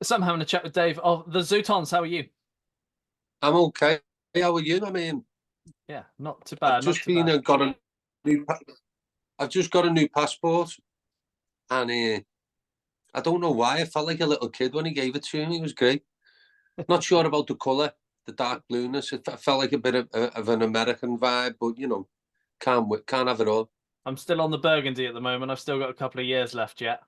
So I'm having a chat with Dave of the Zutons. How are you? I'm okay. How are you? I mean, Yeah, not too I've bad, not just too been bad. and got a new. I've just got a new passport, and I don't know why I felt like a little kid when he gave it to me. It was great. Not sure about the colour, the dark blueness. It felt like a bit of an American vibe, but can't have it all. I'm still on the burgundy at the moment. I've still got a couple of years left yet.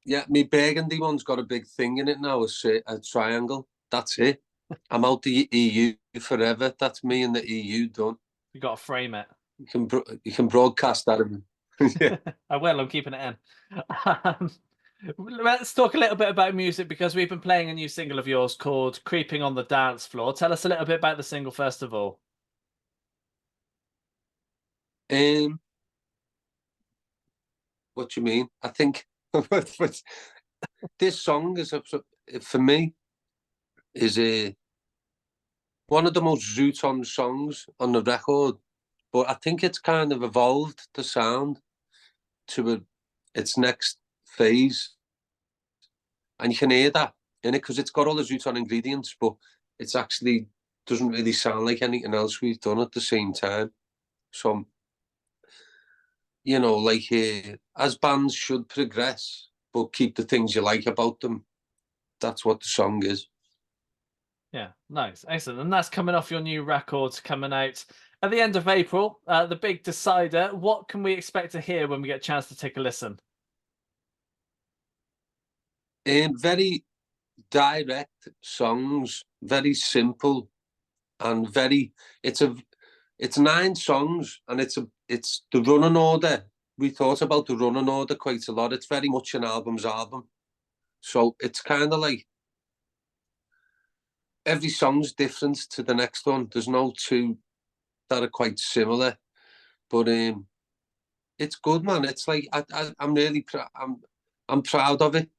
Yeah, my burgundy one's got a big thing in it now, a triangle. That's it. I'm out the EU forever. That's me and the EU done. You got to frame it. You can broadcast that. Yeah. I will. I'm keeping it in. Um, let's talk a little bit about music because we've been playing a new single of yours called "Creeping on the Dance Floor." Tell us a little bit about the single first of all. Um, what do you mean? I think this song for me is one of the most Zutons songs on the record, but I think it's kind of evolved the sound to its next phase, and you can hear that in it because it's got all the Zuton ingredients, but it's actually doesn't really sound like anything else we've done at the same time. So like as bands should progress, but keep the things you like about them. That's what the song is. Yeah, nice, excellent, and that's coming off your new record coming out at the end of April. The big decider. What can we expect to hear when we get a chance to take a listen? Very direct songs, very simple and very. It's 9 songs, and it's the running order. We thought about the running order quite a lot. It's very much an album's album, so it's kind of like every song's different to the next one. There's no two that are quite similar, but it's good, man. It's like I'm really I'm proud of it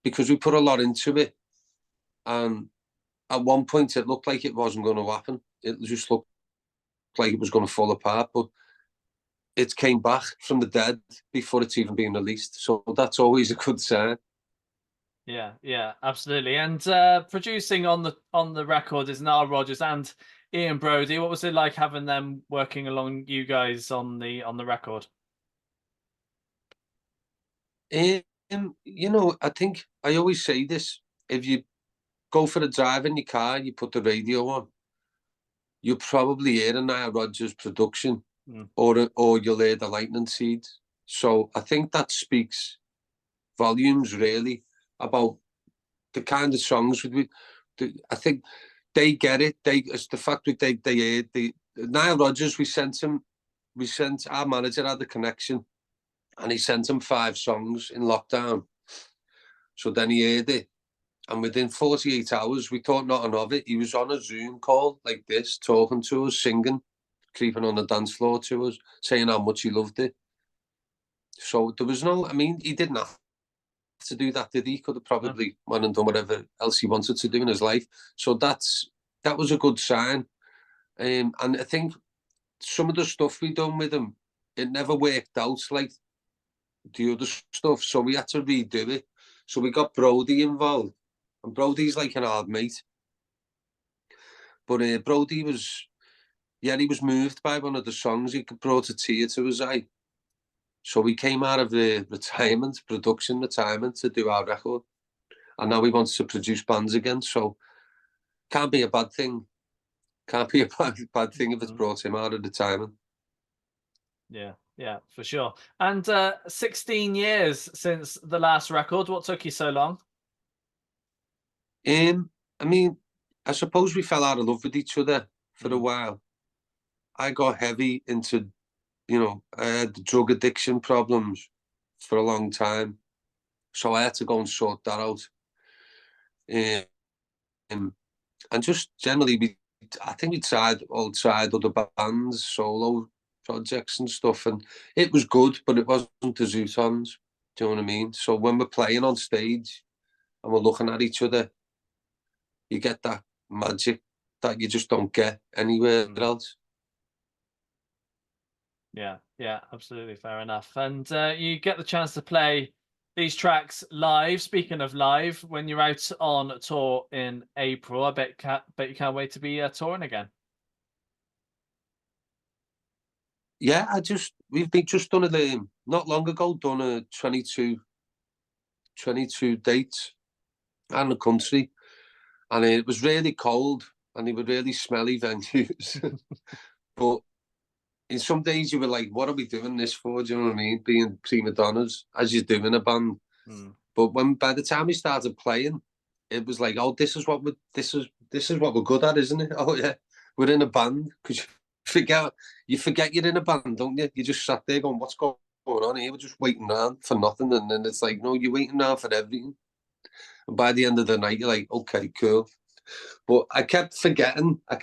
because we put a lot into it, and at one point it looked like it wasn't going to happen. It just looked like it was going to fall apart, but it came back from the dead before it's even been released. So that's always a good sign. Yeah, yeah, absolutely. And producing on the record is Nile Rodgers and Ian Brody. What was it like having them working along you guys on the record? I think I always say this: if you go for a drive in your car, you put the radio on, you'll probably hear a Nile Rodgers production, Mm. or you'll hear the Lightning Seed. So I think that speaks volumes really about the kind of songs I think they get it. It's the fact that they heard the Nile Rodgers. We sent our manager had the connection, and he sent him 5 songs in lockdown. So then he heard it, and within 48 hours, we thought nothing of it. He was on a Zoom call like this, talking to us, singing, creeping on the dance floor to us, saying how much he loved it. So there was no, I mean, he didn't have to do that, did he? He could have Uh, probably went and done whatever else he wanted to do in his life. So that was a good sign. And I think some of the stuff we done with him, it never worked out like the other stuff. So we had to redo it. So we got Brody involved. And Brody's like an old mate. But Brody was, yeah, he was moved by one of the songs. He brought a tear to his eye. So we came out of the production retirement to do our record. And now he wants to produce bands again. So can't be a bad thing. Can't be a bad thing if it's mm, brought him out of retirement. yeah, yeah, for sure. And 16 years since the last record. What took you so long? I mean, I suppose we fell out of love with each other for a Mm. while. I got heavy into, I had drug addiction problems for a long time. So I had to go and sort that out. Um, and just generally, I think we tried other bands, solo projects and stuff, and it was good, but it wasn't the Zutons. Do you know what I mean? So when we're playing on stage and we're looking at each other, you get that magic that you just don't get anywhere Mm. else. Yeah, yeah, absolutely fair enough. And you get the chance to play these tracks live. Speaking of live, when you're out on tour in April, I bet you can't wait to be touring again. Yeah, we've been just done it not long ago, done a 22 dates around the country, and it was really cold and they were really smelly venues. But in some days you were like, what are we doing this for? Do you know what I mean? Being prima donnas as you do in a band. Mm. But by the time we started playing, it was like, oh, this is what we're good at, isn't it? Oh yeah, we're in a band. Because you forget you're in a band, don't you? You just sat there going, what's going on here? We're just waiting around for nothing, and then it's like, no, you're waiting around for everything. And by the end of the night, you're like, okay, cool. But I kept forgetting. I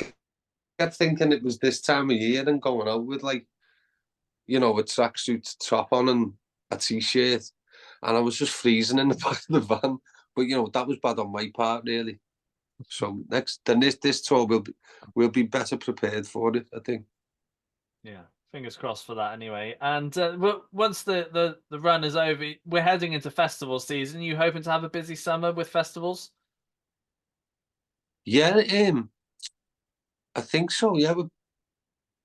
kept thinking it was this time of year and going out with like, a tracksuit top on and a t-shirt, and I was just freezing in the back of the van. But that was bad on my part, really. So this tour we'll be better prepared for it, I think. Yeah, fingers crossed for that. Anyway, and once the run is over, we're heading into festival season. You hoping to have a busy summer with festivals? Yeah, I think so. Yeah,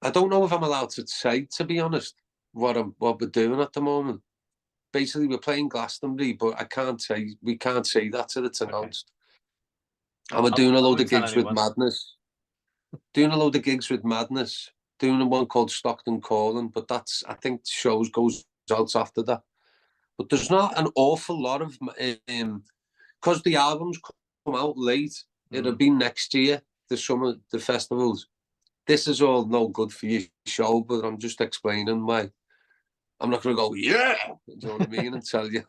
I don't know if I'm allowed to say, to be honest, what we're doing at the moment. Basically, we're playing Glastonbury, but we can't say that till it's Okay, announced. And we're doing a I load won't of tell gigs with anyone. Madness. Doing a load of gigs with Madness. Doing one called Stockton Calling, but I think shows goes out after that. But there's not an awful lot of because the albums come out late. It'll be next year, the festivals. This is all no good for your show, but I'm just explaining why. I'm not going to go, yeah, do you know what I mean, and tell you.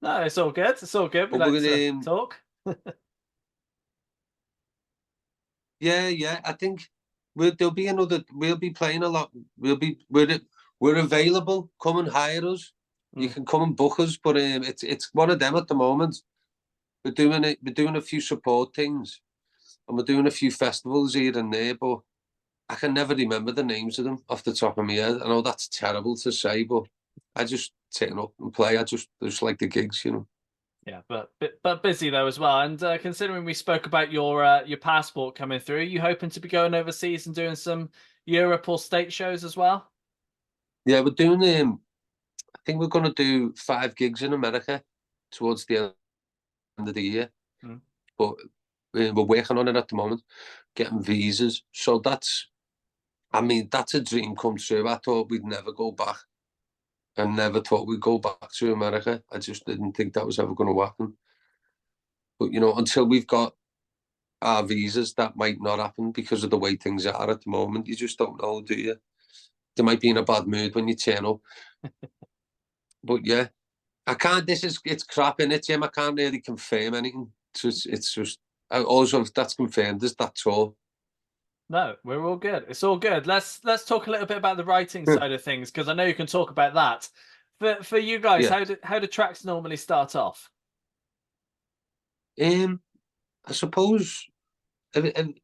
No, it's all good. It's all good. We But like we're to talk. yeah. I think there'll be another. We'll be playing a lot. We're available. Come and hire us. You Mm. can come and book us, but it's one of them at the moment. We're doing it. We're doing a few support things, and we're doing a few festivals here and there, but I can never remember the names of them off the top of my head. I know that's terrible to say, but I just turn up and play. I just like the gigs. Yeah, but busy though as well. And considering we spoke about your passport coming through, you hoping to be going overseas and doing some Europe or state shows as well? Yeah, we're doing. I think we're going to do 5 gigs in America towards the end of the year, Mm. but we're working on it at the moment, getting visas. So I mean, that's a dream come true. I thought we'd never go back. I never thought we'd go back to America. I just didn't think that was ever going to happen. But until we've got our visas, that might not happen because of the way things are at the moment. You just don't know, do you? They might be in a bad mood when you turn up. But yeah, I can't. It's crap in it, Jim. I can't really confirm anything. It's just also if that's confirmed, there's that tour. No, we're all good. It's all good. Let's talk a little bit about the writing side of things because I know you can talk about that. For you guys, Yeah. how do tracks normally start off? I suppose if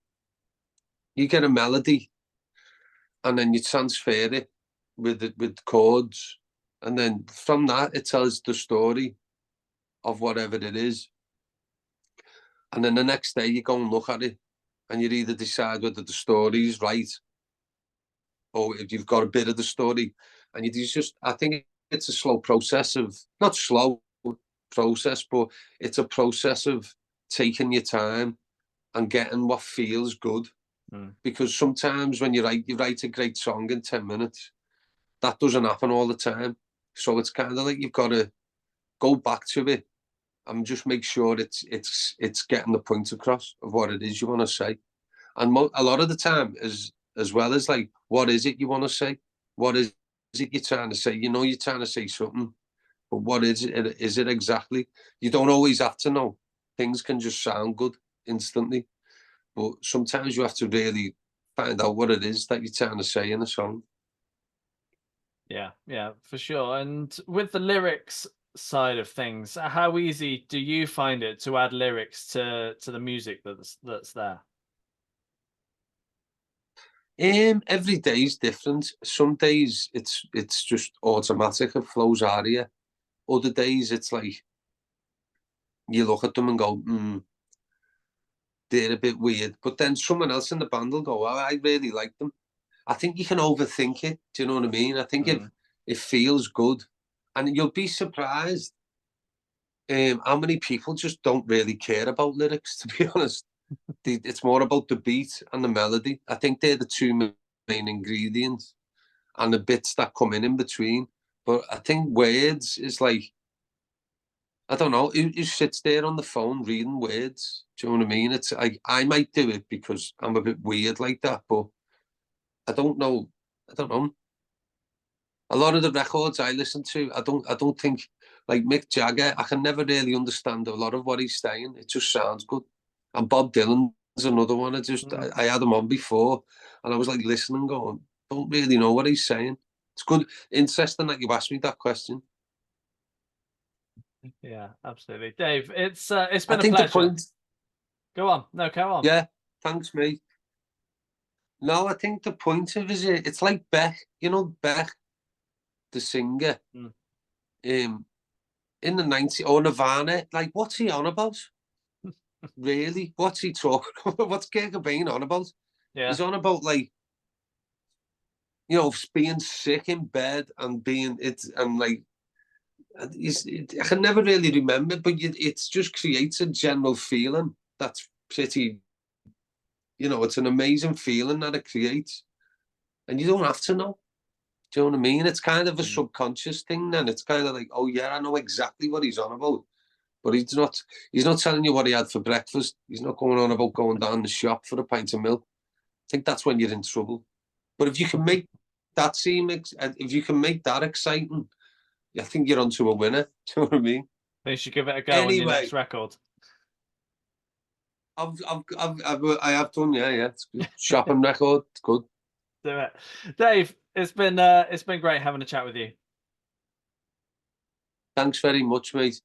you get a melody and then you transfer it with chords, and then from that it tells the story of whatever it is. And then the next day you go and look at it, and you either decide whether the story's right or if you've got a bit of the story. And I think it's a slow process of not slow process, but it's a process of taking your time and getting what feels good. Mm. Because sometimes when you write a great song in 10 minutes. That doesn't happen all the time. So it's kind of like you've got to go back to it and just make sure it's getting the point across of what it is you want to say. And a lot of the time, as well as like, what is it you want to say? What is it you're trying to say? You're trying to say something, but what is it? Is it exactly? You don't always have to know. Things can just sound good instantly, but sometimes you have to really find out what it is that you're trying to say in a song. Yeah, for sure. And with the lyrics side of things, how easy do you find it to add lyrics to the music that's there? Every day is different. Some days it's just automatic. It flows out of you. Other days, it's like you look at them and go, they're a bit weird. But then someone else in the band will go, oh, I really like them. I think you can overthink it. Do you know what I mean? I think if it feels good, and you'll be surprised how many people just don't really care about lyrics, to be honest. It's more about the beat and the melody. I think they're the two main ingredients, and the bits that come in between. But I think words is like, I don't know, who sits there on the phone reading words? Do you know what I mean? It's like, I might do it because I'm a bit weird like that, but I don't know. I don't know. A lot of the records I listen to, I don't think, like Mick Jagger, I can never really understand a lot of what he's saying. It just sounds good. And Bob Dylan's another one. I had him on before, and I was like listening, going, don't really know what he's saying. It's good, interesting that you asked me that question. Yeah, absolutely, Dave. It's been I a think the pleasure. point. Go on. No, go on. Yeah, thanks, mate. No, I think the point of it is it's like Beck, you know, Beck, the singer, in the 90s, or Nirvana. Like, what's he on about? Really? What's he talking about? What's Kurt Cobain on about? Yeah. He's on about, like, you know, being sick in bed and being it, and like, I can never really remember, but it just creates a general feeling that's pretty, you know, it's an amazing feeling that it creates, and you don't have to know. Do you know what I mean? It's kind of a subconscious thing, then. It's kind of like, oh yeah, I know exactly what he's on about. But he's not telling you what he had for breakfast. He's not going on about going down the shop for a pint of milk. I think that's when you're in trouble. But if you can make that if you can make that exciting, I think you're onto a winner. Do you know what I mean? Then you should give it a go on your next record. I have done, yeah. It's good. Shopping record, it's good. Do it, Dave. It's been great having a chat with you. Thanks very much, mate.